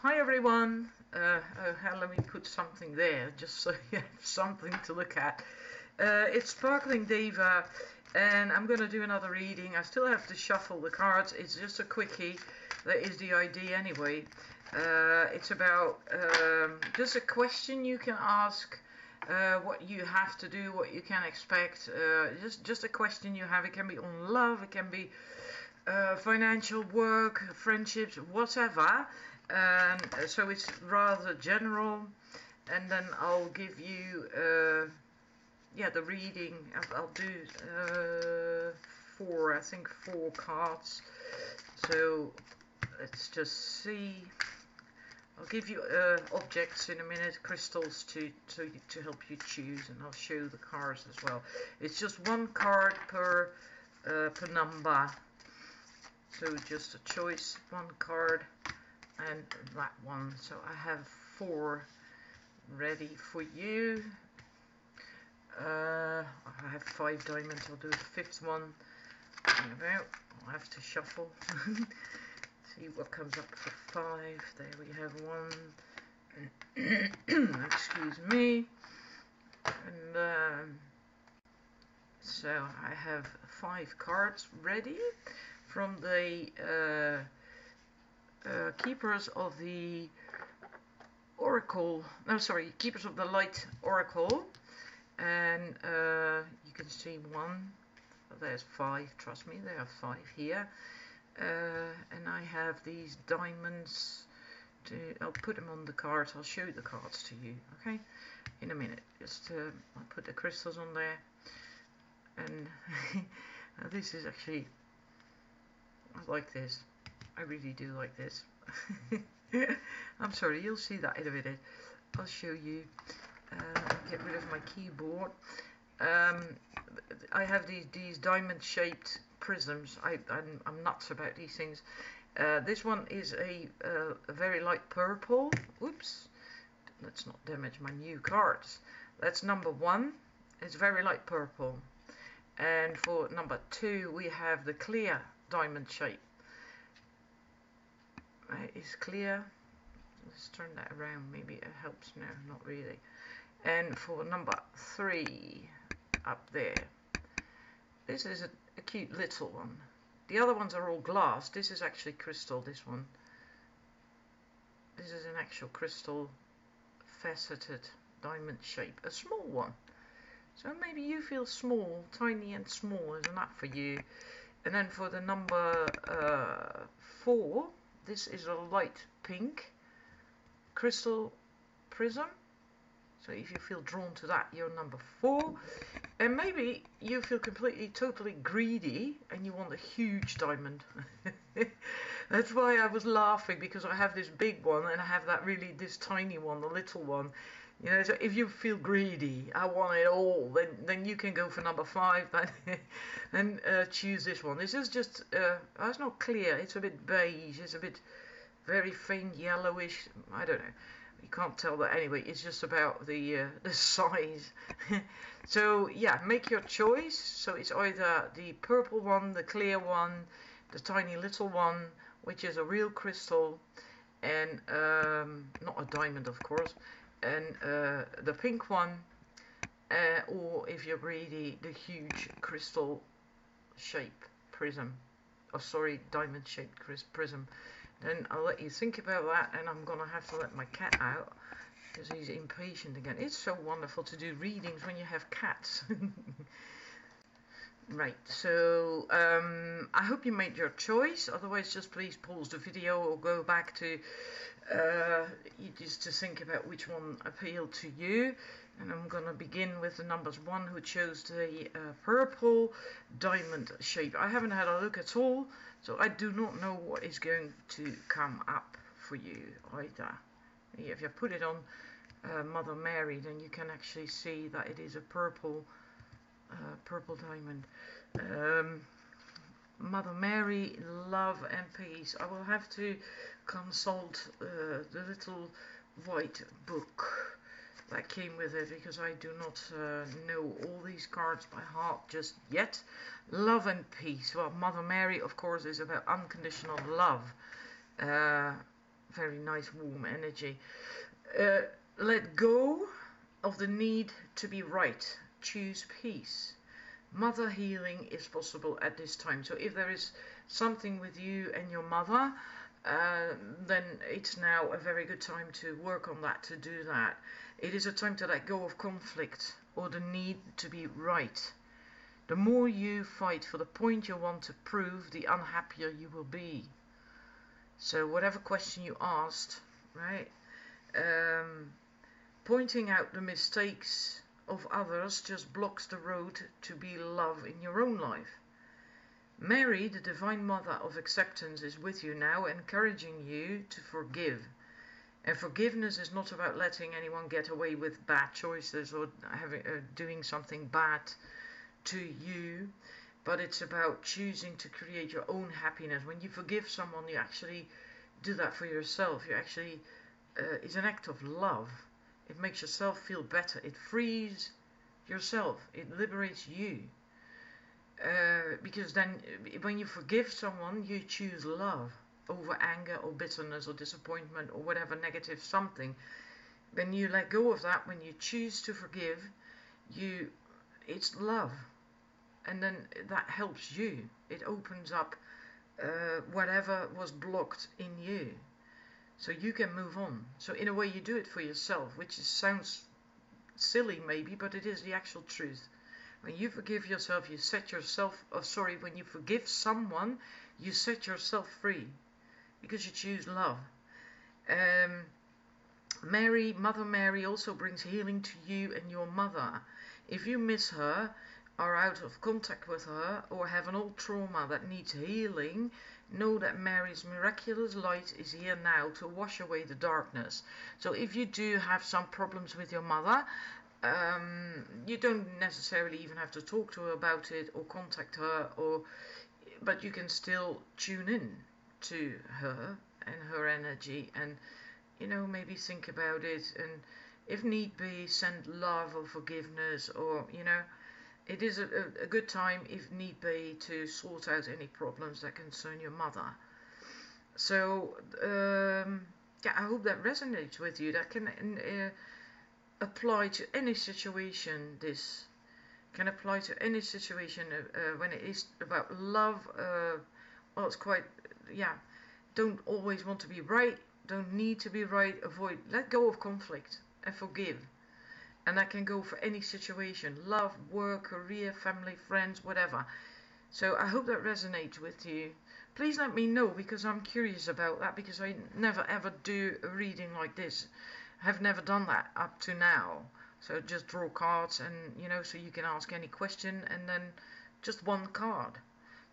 Hi everyone. Let me put something there just so you have something to look at. It's Sparkling Diva, and I'm going to do another reading. I still have to shuffle the cards. It's just a quickie. That is the idea anyway. It's about just a question you can ask, what you have to do, what you can expect. Just a question you have. It can be on love. It can be financial, work, friendships, whatever. So it's rather general, and then I'll give you the reading. I'll do four cards. So let's just see. I'll give you objects in a minute, crystals to help you choose, and I'll show the cards as well. It's just one card per number. So just a choice, one card and that one. So I have 4 ready for you. I have 5 diamonds. I'll do the 5th one. I'll have to shuffle. See what comes up for 5. There we have 1. Excuse me. And so I have 5 cards ready from the Keepers of the Oracle. No, sorry, Keepers of the Light Oracle. And you can see 1. There's 5. Trust me, there are 5 here. And I have these diamonds. I'll put them on the cards. I'll show the cards to you. Okay, in a minute. Just I'll put the crystals on there. And this is actually, I like this. I really do like this. I'm sorry, you'll see that in a minute. I'll show you. Get rid of my keyboard. I have these diamond-shaped prisms. I'm nuts about these things. This one is a very light purple. Oops. Let's not damage my new cards. That's number 1. It's very light purple. And for number 2 we have the clear diamond shape. It's clear. Let's turn that around. Maybe it helps. No, not really. And for number 3 up there, this is a cute little one. The other ones are all glass. This is actually crystal. This one. This is an actual crystal faceted diamond shape. A small one. So maybe you feel small, tiny and small is enough for you. And then for the number 4, this is a light pink crystal prism. So if you feel drawn to that, you're number 4. And maybe you feel totally greedy and you want a huge diamond. That's why I was laughing, because I have this big one and I have this tiny one, the little one. You know, so if you feel greedy, I want it all, then you can go for number 5, then choose this one. This is just, it's not clear, it's a bit beige, it's a bit very faint yellowish, I don't know. You can't tell that anyway. It's just about the size. So yeah, make your choice. So it's either the purple one, the clear one, the tiny little one, which is a real crystal, and not a diamond, of course, and the pink one, or if you're greedy, the huge crystal shape prism. Oh, sorry, diamond shaped prism. Then I'll let you think about that, and I'm gonna have to let my cat out because he's impatient again. It's so wonderful to do readings when you have cats. Right, so I hope you made your choice. Otherwise, just please pause the video or go back to just to think about which one appealed to you. And I'm going to begin with the numbers 1, who chose the purple diamond shape. I haven't had a look at all, so I do not know what is going to come up for you either. If you put it on Mother Mary, then you can actually see that it is a purple diamond. Mother Mary, love and peace. I will have to consult the little white book that came with it, because I do not know all these cards by heart just yet. Love and peace. Well, Mother Mary, of course, is about unconditional love very nice warm energy. Let go of the need to be right. Choose peace. Mother healing is possible at this time. So if there is something with you and your mother, then it's now a very good time to work on that, to do that. It is a time to let go of conflict or the need to be right. The more you fight for the point you want to prove, the unhappier you will be. So whatever question you asked, right? Pointing out the mistakes of others just blocks the road to be love in your own life. Mary, the Divine Mother of Acceptance, is with you now, encouraging you to forgive. And forgiveness is not about letting anyone get away with bad choices or doing something bad to you, but it's about choosing to create your own happiness. When you forgive someone, you actually do that for yourself. You actually, it's an act of love. It makes yourself feel better. It frees yourself. It liberates you. Because then when you forgive someone, you choose love over anger or bitterness or disappointment or whatever negative something. When you let go of that, when you choose to forgive, it's love. And then that helps you. It opens up whatever was blocked in you. So you can move on. So in a way you do it for yourself, which sounds silly maybe, but it is the actual truth. When you forgive yourself, you set yourself, when you forgive someone, you set yourself free. Because you choose love. Mother Mary also brings healing to you and your mother. If you miss her, are out of contact with her, or have an old trauma that needs healing, know that Mary's miraculous light is here now to wash away the darkness. So if you do have some problems with your mother, you don't necessarily even have to talk to her about it or contact her, but you can still tune in to her and her energy, and maybe think about it, and if need be, send love or forgiveness, or it is a good time, if need be, to sort out any problems that concern your mother. So I hope that resonates with you. That can apply to any situation. This can apply to any situation when it is about love. Well, it's quite, don't always want to be right, don't need to be right, let go of conflict and forgive. And that can go for any situation, love, work, career, family, friends, whatever. So I hope that resonates with you. Please let me know, because I'm curious about that, because I never ever do a reading like this. I have never done that up to now. So just draw cards and, so you can ask any question and then just one card.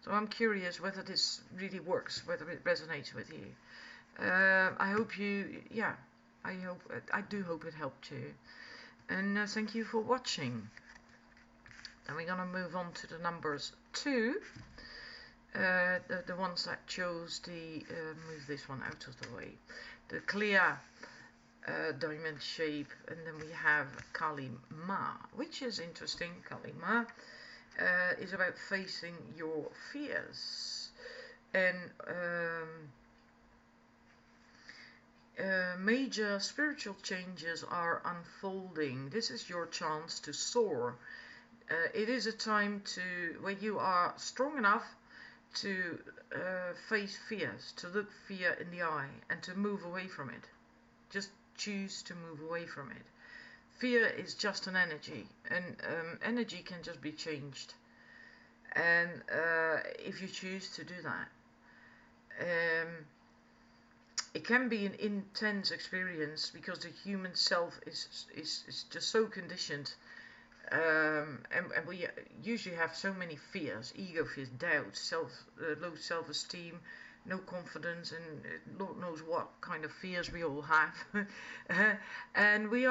So I'm curious whether this really works, whether it resonates with you. I hope I do hope it helped you. And thank you for watching. And we're going to move on to the numbers 2. The ones that chose move this one out of the way. The clear diamond shape. And then we have Kali Ma, which is interesting. Kali Ma is about facing your fears. And major spiritual changes are unfolding. This is your chance to soar. It is a time where you are strong enough to face fears, to look fear in the eye and to move away from it. Just choose to move away from it. Fear is just an energy, and energy can just be changed. And if you choose to do that, it can be an intense experience, because the human self is just so conditioned, and we usually have so many fears: ego fears, doubt, low self-esteem, no confidence, and Lord knows what kind of fears we all have. And we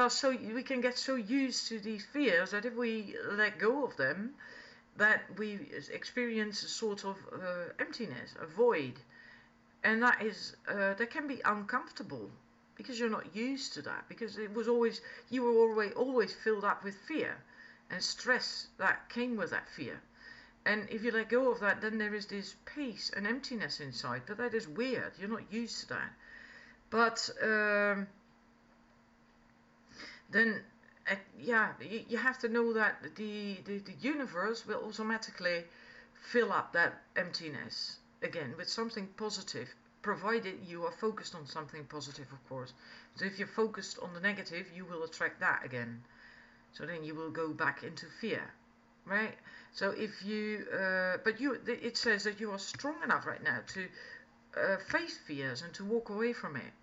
can get so used to these fears that if we let go of them, that we experience a sort of emptiness, a void. And that can be uncomfortable, because you're not used to that, because you were always filled up with fear and stress that came with that fear. And if you let go of that, then there is this peace and emptiness inside, but that is weird. You're not used to that. But then yeah, you have to know that the universe will automatically fill up that emptiness again with something positive, provided you are focused on something positive, of course. So if you're focused on the negative, you will attract that again. So then you will go back into fear, right? So if you but it says that you are strong enough right now to face fears and to walk away from it.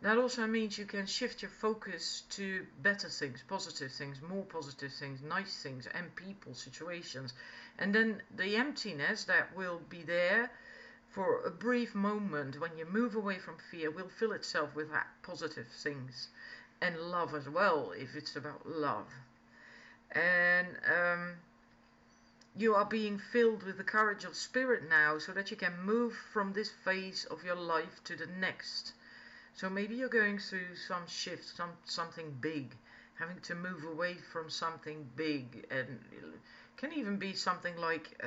That also means you can shift your focus to better things, positive things, more positive things, nice things, and people, situations. And then the emptiness that will be there for a brief moment when you move away from fear will fill itself with that positive things. And love as well, if it's about love. And you are being filled with the courage of spirit now, so that you can move from this phase of your life to the next. So maybe you're going through some shift, something big, having to move away from something big, and it can even be something like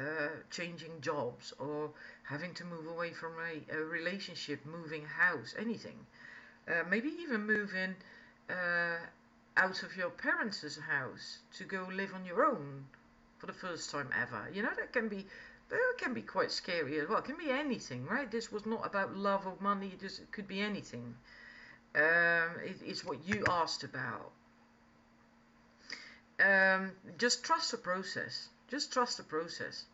changing jobs, or having to move away from a relationship, moving house, anything. Maybe even moving out of your parents' house to go live on your own for the first time ever. You know, that can be quite scary as well. It can be anything, right? This was not about love or money. It could be anything. It's what you asked about. Just trust the process. Just trust the process.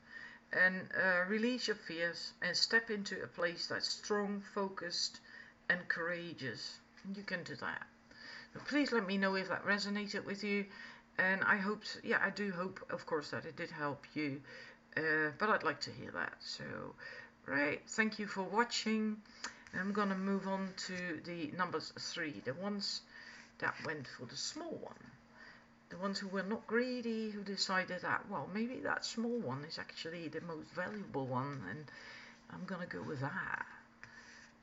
And release your fears and step into a place that's strong, focused, and courageous. You can do that. So please let me know if that resonated with you. And I hope, yeah, I do hope, of course, that it did help you. But I'd like to hear that. So, right, thank you for watching. And I'm going to move on to the numbers 3, the ones that went for the small one. The ones who were not greedy, who decided that, well, maybe that small one is actually the most valuable one, and I'm going to go with that.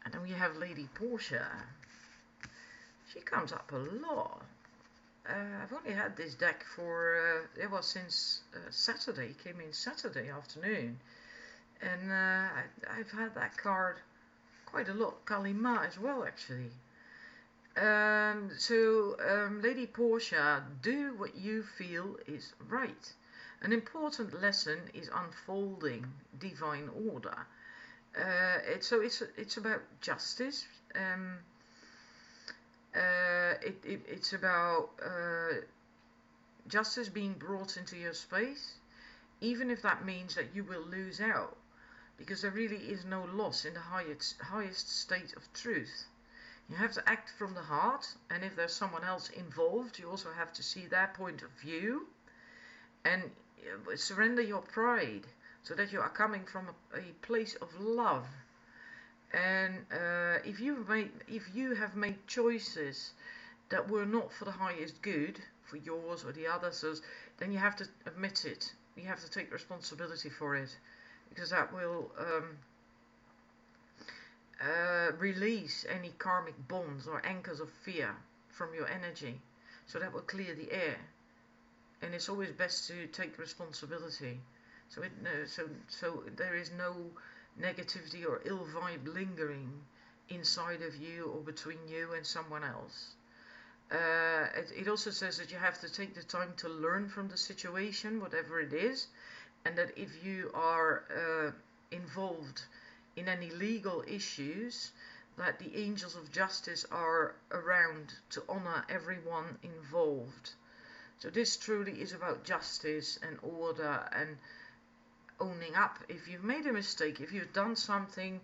And then we have Lady Portia. She comes up a lot. I've only had this deck for, since Saturday, came in Saturday afternoon. And I've had that card quite a lot, Kalima as well, actually. Lady Portia, do what you feel is right. An important lesson is unfolding divine order. It's about justice. It's about justice being brought into your space, even if that means that you will lose out, because there really is no loss in the highest state of truth. You have to act from the heart, and if there's someone else involved, you also have to see their point of view and surrender your pride, so that you are coming from a place of love. And if you have made choices that were not for the highest good, for yours or the others, then you have to admit it. You have to take responsibility for it, because that will release any karmic bonds or anchors of fear from your energy. So that will clear the air. And it's always best to take responsibility. So there is no negativity or ill vibe lingering inside of you or between you and someone else. It also says that you have to take the time to learn from the situation, whatever it is, and that if you are involved in any legal issues, that the angels of justice are around to honor everyone involved. So this truly is about justice and order and owning up. If you've made a mistake, if you've done something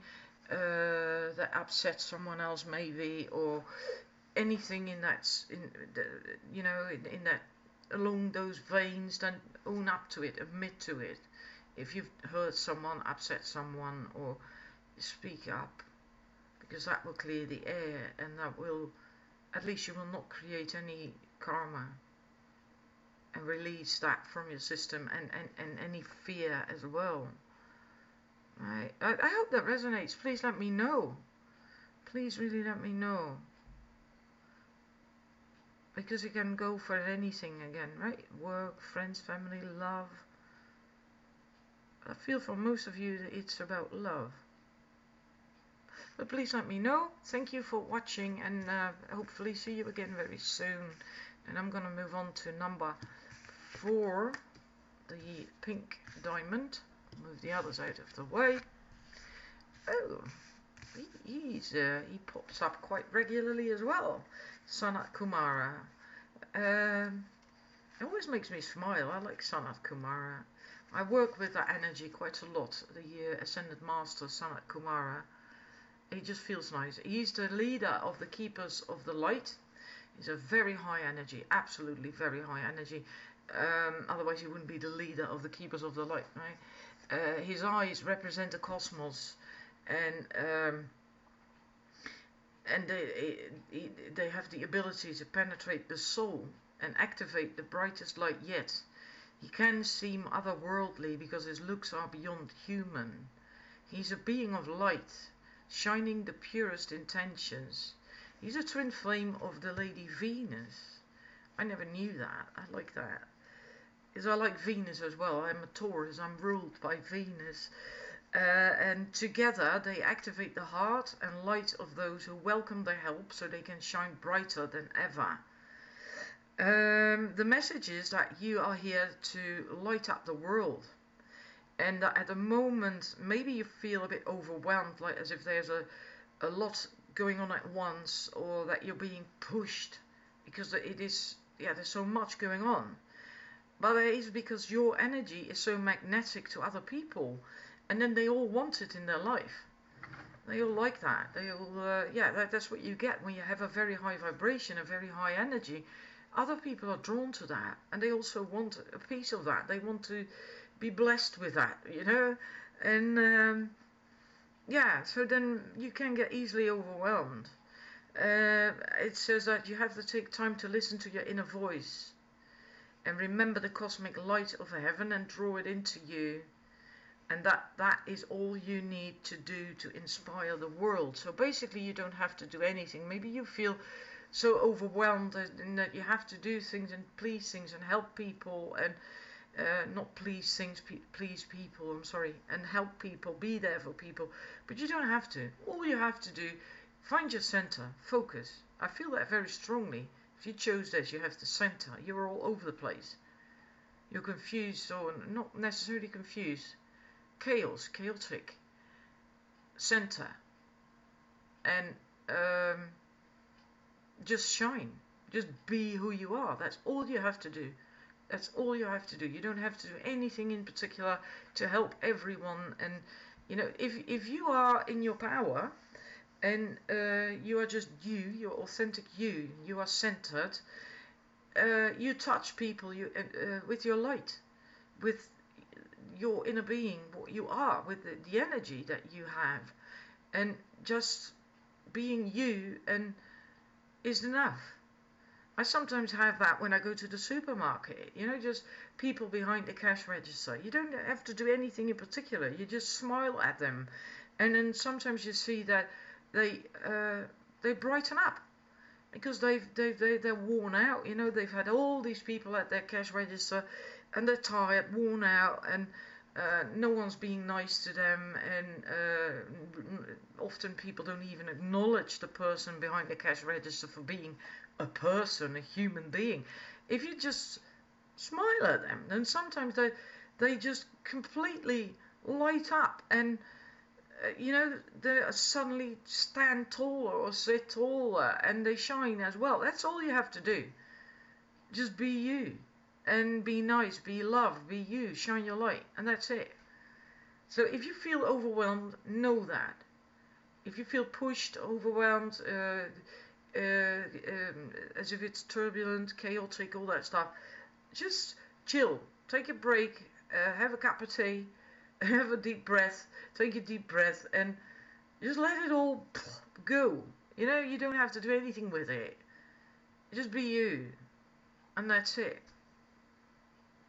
that upsets someone else maybe, or anything in that, in that, along those veins, then own up to it, admit to it. If you've hurt someone, upset someone, or speak up, because that will clear the air, and that will, at least you will not create any karma, and release that from your system, and any fear as well. Right? I hope that resonates. Please let me know. Please really let me know. Because you can go for anything again, right? Work, friends, family, love. I feel for most of you that it's about love. But please let me know. Thank you for watching, and hopefully see you again very soon. And I'm going to move on to number 4, the pink diamond. Move the others out of the way. Oh, he pops up quite regularly as well. Sanat Kumara. It always makes me smile. I like Sanat Kumara. I work with that energy quite a lot. The Ascended Master Sanat Kumara. He just feels nice. He's the leader of the Keepers of the Light. He's a very high energy, absolutely very high energy. Otherwise he wouldn't be the leader of the Keepers of the Light, right? His eyes represent the cosmos, and they have the ability to penetrate the soul and activate the brightest light yet. He can seem otherworldly because his looks are beyond human. He's a being of light, shining the purest intentions. He's a twin flame of the Lady Venus. I never knew that. I like that. Because I like Venus as well. I'm a Taurus. I'm ruled by Venus. And together they activate the heart and light of those who welcome their help so they can shine brighter than ever. The message is that you are here to light up the world. And that at the moment, maybe you feel a bit overwhelmed, like as if there's a lot going on at once, or that you're being pushed, because it is, there's so much going on. But it is because your energy is so magnetic to other people, and then they all want it in their life. They all like that. They all, that's what you get when you have a very high vibration, a very high energy. Other people are drawn to that, and they also want a piece of that. They want to be blessed with that, you know. And so then you can get easily overwhelmed. It says that you have to take time to listen to your inner voice and remember the cosmic light of heaven and draw it into you. And that is all you need to do to inspire the world. So basically you don't have to do anything. Maybe you feel so overwhelmed that you have to do things and please things and help people, and not please things, please people, I'm sorry, and help people, be there for people. But you don't have to. All you have to do, find your center, focus. I feel that very strongly. If you chose this, you have the center. You're all over the place. You're confused, or not necessarily confused. Chaotic. Center. And just shine. Just be who you are. That's all you have to do. That's all you have to do. You don't have to do anything in particular to help everyone. And you know, if you are in your power and you are just you, your authentic you are centered, you touch people with your light, with your inner being, what you are, with the energy that you have, and just being you and is enough. I sometimes have that when I go to the supermarket, you know, just people behind the cash register. You don't have to do anything in particular. You just smile at them, and then sometimes you see that they brighten up because they're worn out. You know, they've had all these people at their cash register, and they're tired, worn out, and no one's being nice to them, and often people don't even acknowledge the person behind the cash register for being a person, a human being. If you just smile at them, then sometimes they just completely light up, and you know, they suddenly stand taller or sit taller, and they shine as well. That's all you have to do. Just be you. And be nice, be loved, be you, shine your light, and that's it. So if you feel overwhelmed, know that. If you feel pushed, overwhelmed, as if it's turbulent, chaotic, all that stuff, just chill, take a break, have a cup of tea, have a deep breath, take a deep breath, and just let it all go. You know, you don't have to do anything with it. Just be you, and that's it.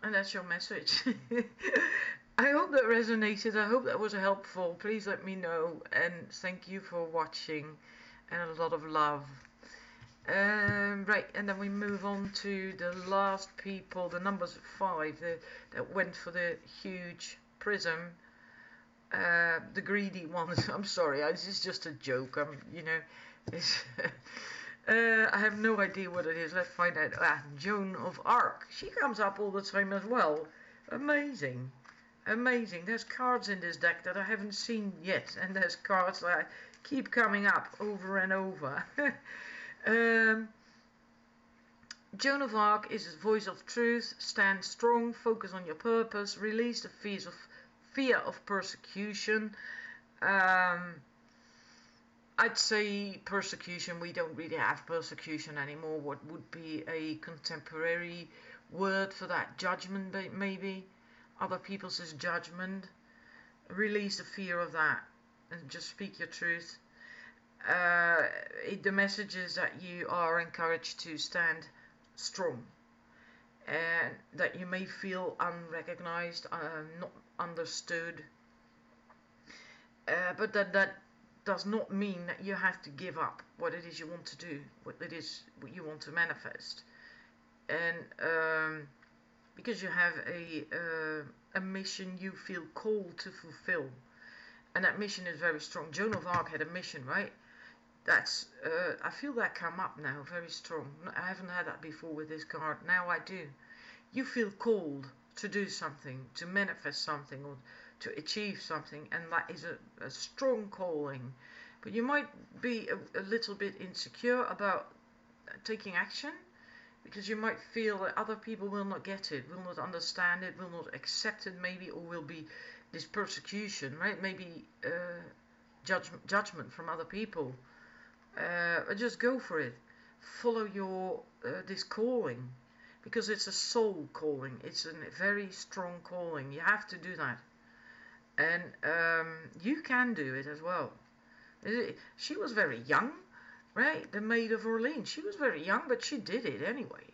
And that's your message. I hope that resonated. I hope that was helpful. Please let me know. And thank you for watching. And a lot of love. Right, and then we move on to the last people. The numbers 5 that went for the huge prism. The greedy ones. I'm sorry, this is just a joke. You know, it's I have no idea what it is. Let's find out. Joan of Arc. She comes up all the time as well. Amazing. Amazing. There's cards in this deck that I haven't seen yet, and there's cards that keep coming up over and over. Joan of Arc is the voice of truth. Stand strong, focus on your purpose, release the fear of persecution. I'd say persecution. We don't really have persecution anymore. What would be a contemporary word for that? Judgment, maybe. Other people's judgment. Release the fear of that and just speak your truth. The message is that you are encouraged to stand strong, and that you may feel unrecognized, not understood, but that does not mean that you have to give up what it is you want to do, what you want to manifest, and because you have a mission you feel called to fulfill, and that mission is very strong. Joan of Arc had a mission, right? That's I feel that come up now very strong. I haven't had that before with this card. Now I do. You feel called to do something, to manifest something, or to achieve something, and that is a strong calling. But you might be a little bit insecure about taking action, because you might feel that other people will not get it, will not understand it, will not accept it maybe, or will be this persecution, right? Maybe judgment from other people. Just go for it. Follow your this calling, because it's a soul calling. It's a very strong calling. You have to do that, and you can do it as well. She was very young, right? The Maid of Orleans. She was very young, but she did it anyway.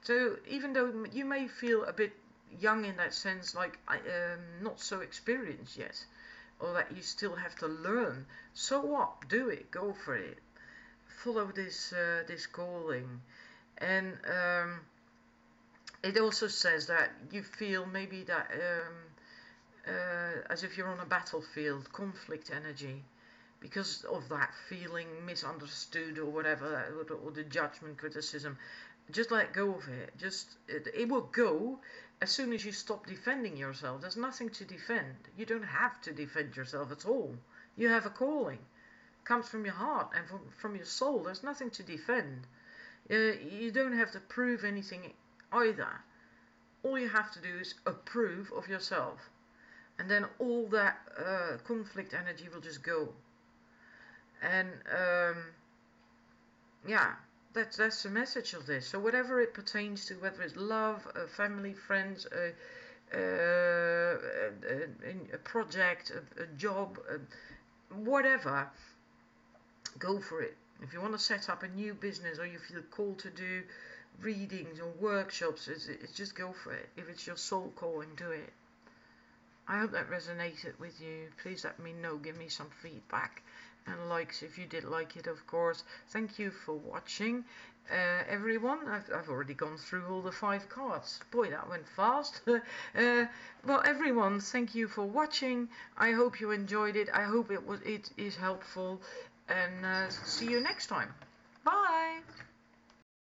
So even though you may feel a bit young in that sense, like not so experienced yet, or that you still have to learn, so what? Do it. Go for it. Follow this calling, and it also says that you feel maybe that as if you're on a battlefield, conflict energy, because of that feeling misunderstood or whatever, or the judgment, criticism. Just let go of it. It will go as soon as you stop defending yourself. There's nothing to defend. You don't have to defend yourself at all. You have a calling. Comes from your heart and from your soul. There's nothing to defend. You don't have to prove anything either. All you have to do is approve of yourself, and then all that conflict energy will just go. And yeah, that's the message of this. So whatever it pertains to, whether it's love, family, friends, a project, a job, whatever, go for it. If you want to set up a new business, or you feel called to do readings or workshops, it's just go for it. If it's your soul calling, do it. I hope that resonated with you. Please let me know. Give me some feedback and likes if you did like it, of course. Thank you for watching, everyone. I've already gone through all the 5 cards. Boy, that went fast. Well, everyone, thank you for watching. I hope you enjoyed it. I hope it is helpful. And see you next time. Bye.